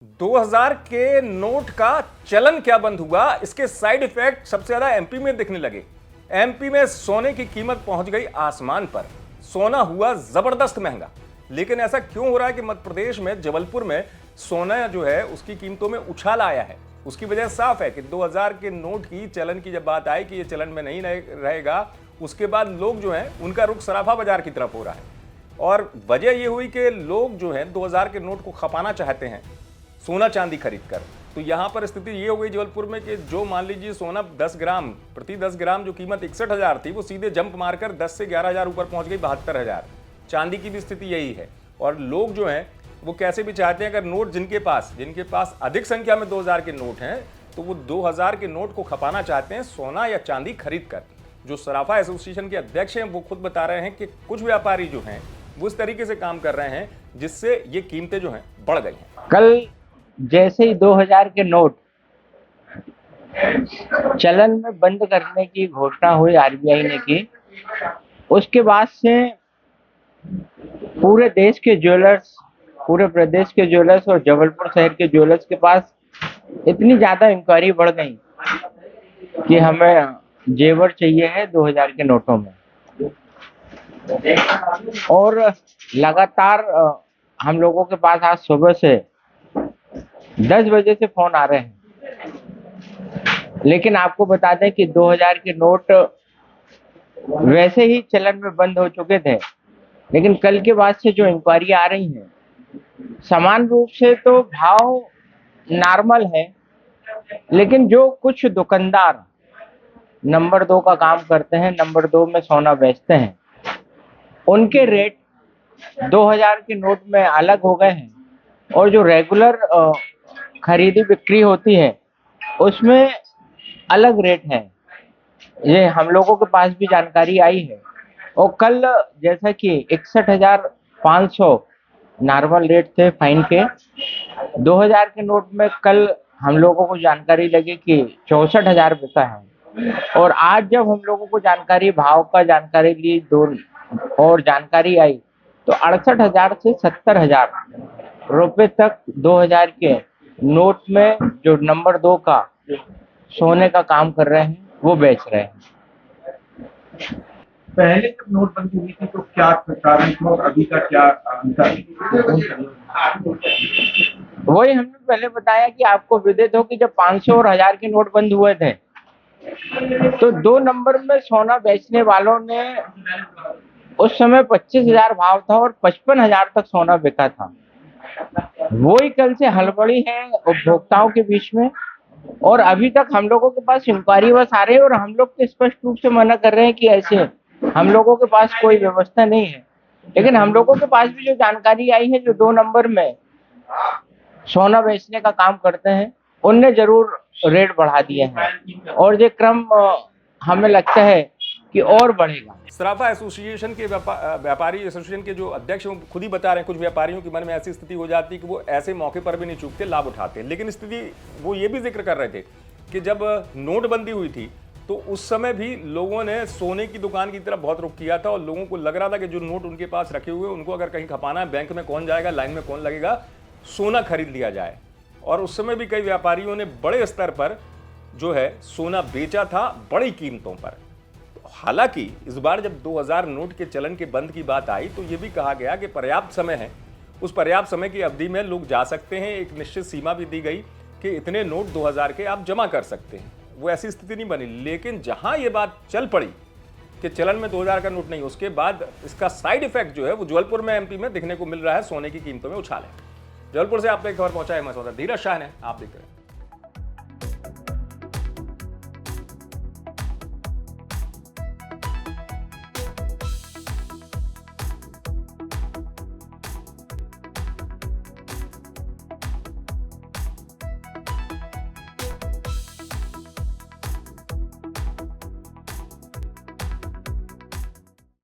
2000 के नोट का चलन क्या बंद हुआ, इसके साइड इफेक्ट सबसे ज्यादा एमपी में दिखने लगे। एमपी में सोने की कीमत पहुंच गई आसमान पर, सोना हुआ जबरदस्त महंगा। लेकिन ऐसा क्यों हो रहा है कि मध्य प्रदेश में जबलपुर में सोना जो है उसकी कीमतों में उछाल आया है? उसकी वजह साफ है कि 2000 के नोट की चलन की जब बात आई कि ये चलन में नहीं रहेगा, उसके बाद लोग जो हैं उनका रुख सराफा बाजार की तरफ हो रहा है। और वजह ये हुई कि लोग जो हैं 2000 के नोट को खपाना चाहते हैं सोना चांदी खरीद कर। तो यहाँ पर स्थिति ये हो गई जबलपुर में कि जो मान लीजिए सोना 10 ग्राम प्रति 10 ग्राम जो कीमत 61,000 थी, वो सीधे जंप मारकर 10 से 11,000 ऊपर पहुंच गई 72,000। चांदी की भी स्थिति यही है। और लोग जो हैं वो कैसे भी चाहते हैं, अगर नोट जिनके पास अधिक संख्या में 2000 के नोट हैं तो वो 2000 के नोट को खपाना चाहते हैं सोना या चांदी खरीद कर। जो सराफा एसोसिएशन के अध्यक्ष हैं वो खुद बता रहे हैं कि कुछ व्यापारी जो हैं वो इस तरीके से काम कर रहे हैं जिससे ये कीमतें जो हैं बढ़ गई हैं। कल जैसे ही 2000 के नोट चलन में बंद करने की घोषणा हुई आरबीआई ने की, उसके बाद से पूरे देश के ज्वेलर्स, पूरे प्रदेश के ज्वेलर्स और जबलपुर शहर के ज्वेलर्स के पास इतनी ज्यादा इंक्वायरी बढ़ गई कि हमें जेवर चाहिए है 2000 के नोटों में। और लगातार हम लोगों के पास आज सुबह से 10 बजे से फोन आ रहे हैं। लेकिन आपको बता दें कि 2000 के नोट वैसे ही चलन में बंद हो चुके थे, लेकिन कल के बाद से जो इंक्वायरी आ रही है समान रूप से तो भाव नॉर्मल है, लेकिन जो कुछ दुकानदार नंबर 2 का काम करते हैं, नंबर 2 में सोना बेचते हैं, उनके रेट 2000 के नोट में अलग हो गए हैं और जो रेगुलर खरीदी बिक्री होती है उसमें अलग रेट है। ये हम लोगों के पास भी जानकारी आई है। और कल जैसा कि 61,500 नॉर्मल रेट थे फाइन के, 2000 के नोट में कल हम लोगों को जानकारी लगी कि 64,000 बिका है। और आज जब हम लोगों को भाव का जानकारी ली और जानकारी आई तो 68,000 से 70,000 रुपए तक 2000 के नोट में जो नंबर 2 का सोने का काम कर रहे हैं वो बेच रहे हैं। पहले जब नोटबंदी हुई थी तो क्या कारण था और अभी का क्या अंतर? वही हमने पहले बताया कि आपको विदित हो कि जब 500 और 1000 के नोट बंद हुए थे तो 2 नंबर में सोना बेचने वालों ने उस समय 25,000 भाव था और 55,000 तक सोना बिका था। वही कल से हड़बड़ी है उपभोक्ताओं के बीच में। और अभी तक हम लोगों के पास इंक्वायरी बस आ रही है और हम लोग तो स्पष्ट रूप से मना कर रहे हैं कि ऐसे हम लोगों के पास कोई व्यवस्था नहीं है। लेकिन हम लोगों के पास भी जो जानकारी आई है, जो 2 नंबर में सोना बेचने का काम करते हैं उनने जरूर रेट बढ़ा दिए हैं और ये क्रम हमें लगता है कि और बढ़ेगा। सराफा एसोसिएशन के व्यापारी एसोसिएशन के जो अध्यक्ष हैं वो खुद ही बता रहे हैं कुछ व्यापारियों के मन में ऐसी स्थिति हो जाती है कि वो ऐसे मौके पर भी नहीं चूकते, लाभ उठाते। लेकिन स्थिति वो ये भी जिक्र कर रहे थे कि जब नोटबंदी हुई थी तो उस समय भी लोगों ने सोने की दुकान की तरफ बहुत रुख किया था और लोगों को लग रहा था कि जो नोट उनके पास रखे हुए उनको अगर कहीं खपाना है, बैंक में कौन जाएगा, लाइन में कौन लगेगा, सोना खरीद लिया जाए। और उस समय भी कई व्यापारियों ने बड़े स्तर पर जो है सोना बेचा था बड़ी कीमतों पर। हालांकि इस बार जब 2000 नोट के चलन के बंद की बात आई तो यह भी कहा गया कि पर्याप्त समय है, उस पर्याप्त समय की अवधि में लोग जा सकते हैं। एक निश्चित सीमा भी दी गई कि इतने नोट 2000 के आप जमा कर सकते हैं। वो ऐसी स्थिति नहीं बनी। लेकिन जहां ये बात चल पड़ी कि चलन में 2000 का नोट नहीं, उसके बाद इसका साइड इफेक्ट जो है वो जबलपुर में एमपी में दिखने को मिल रहा है। सोने की कीमतों में उछाल है। जबलपुर से आप तक खबर पहुंचा है मैं धीरज शाह ने, आप देखते रहे।